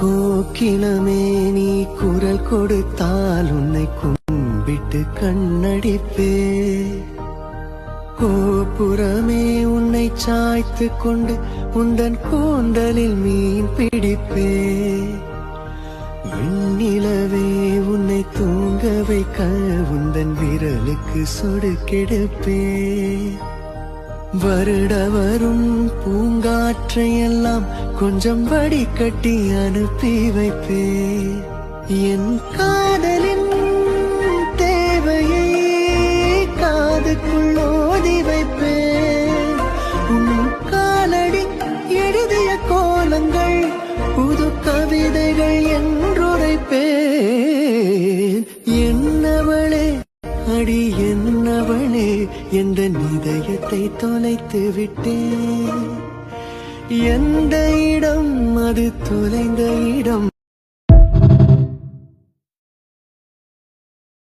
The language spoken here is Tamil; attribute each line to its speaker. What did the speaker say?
Speaker 1: கோக்கிலமே நீ குரல் கொடுத்தால் உன்னை கும்பிட்டு கண்ணடிப்பே. கோபுரமே உன்னை சாய்த்து கொண்டு உந்தன் கூந்தலில் மீன் பிடிப்பே. வெண்ணிலவே உன்னை தூங்க வைக்க உந்தன் விரலுக்கு சொடுக்கெடுப்பே. வருட வரும் பூங்காற்றையெல்லாம் கொஞ்சம் வடிகட்டி அனுப்பி வைப்பே. என் காதலின் தேவையை காதுக்குள் ஓதி வைப்பே. உன் காலடி எழுதிய கோலங்கள் புது கவிதைகள் என்றுரைப்பேன். என்னவளே அடி என்னவளே எந்த இதயத்தை தொலைத்து விட்டேன். எந்த இடம் அது தொலைந்த இடம்